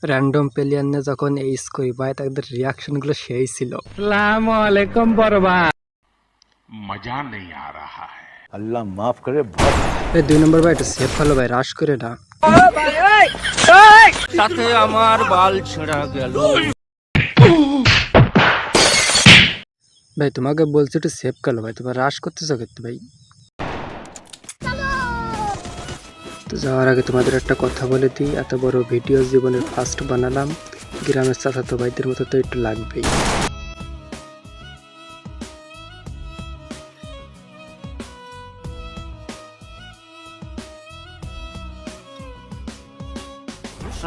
Random player নিয়ে যখন এইস করি ভাই তাদের রিয়াকশন গুলো সেই ছিল। আসসালামু আলাইকুম বড় ভাই। मजा नहीं आ रहा है। अल्लाह माफ करे। এই 2 নম্বর ভাই এটা সেফ হলো ভাই, রাশ করে না। সাথে আমার বাল ছেঁড়া গেল। ভাই তোমাকে বলছি একটু সেভ করলো ভাই, তোমার রাশ করতেছো কিন্তু ভাই। তো যাওয়ার আগে তোমাদের একটা কথা বলে দিই, এত বড় ভিডিও জীবনের ফার্স্ট বানালাম, গ্রামের চাচাতো ভাইদের মতো তো একটু লাগবেই।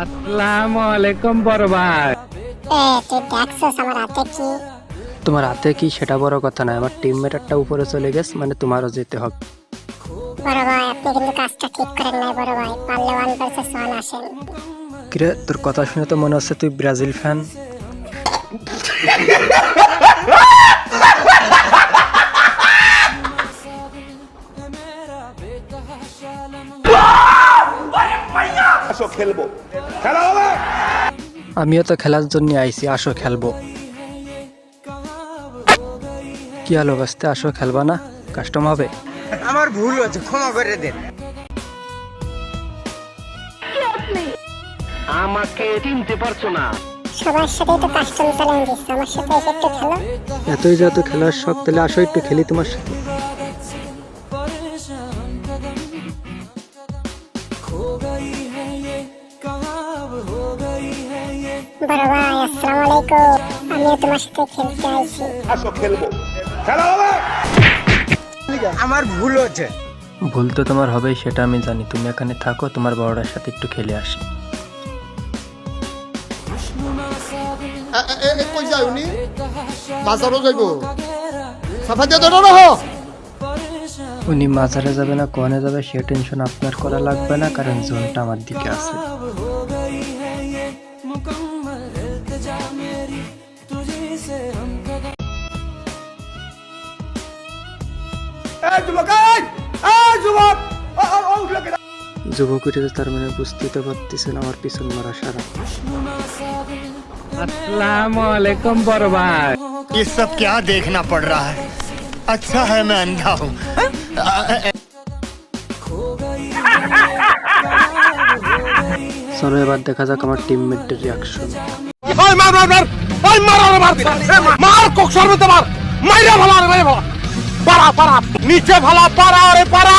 আসসালামু আলাইকুম বড় ভাই। তুই দেখছস আমার হাতে কি? তোমার হাতে কি সেটা বড় কথা নয়, আমার টিমমেট একটা উপরে চলে গেছে, মানে তোমারও যেতে হবে। বড় ভাই আপনি কিন্তু কাজটা ঠিক করেন নাই বড় ভাই, পারলে 1 ভার্সেস 1 আসেন। কিরে তোর কথা শুনে তো মনে হচ্ছে তুই ব্রাজিল ফ্যান। আসো খেলবো, খেলা হবে। আমিও তো খেলার জন্য আইছি, আসো খেলবো। কি হলো বাস্তে, আসো খেলবা না? কাস্টম হবে। আমার ভুল হয়েছে, ক্ষমা করে দেন। আমাকে চিনতে পারছো না? সবার সাথেই তো কাস্টম চ্যালেঞ্জ দিচ্ছে, আমার সাথে এসে একটু খেলো। এতই যত খেলার শখ, তাহলে আসো একটু খেলি তোমার সাথে। বড় ভাই আসসালামু আলাইকুম, আমিও তোমার সাথে খেলতে আইছি। আসো খেলবো, খেলা হবে। আমার ভুল হয়েছে। ভুল তো তোমার হবেই, সেটা আমি জানি। তুমি এখানে থাকো, তোমার বড়টার সাথে একটু খেলে আসি। কই যায় উনি? বাজারও যাইব। সাফা দিয়ে ধরো না। উনি মাঝারে যাবে না কোয়ানে যাবে সে টেনশন আপনার করা লাগবে না, কারণ জোনটা আমার দিকে আছে। যুবক উঠেছে তার মানে বুঝতেই তো পারতেছেন আমার পিছন মারা সারা। আসসালামু আলাইকুম বড় ভাই। ये सब क्या देखना पड़ रहा है? अच्छा है मैं अंधा हूँ। চলো এবার দেখা যাক আমার টিমমেটদের রিয়াকশন। মার নিচে ভালা পারা, আরে পারা।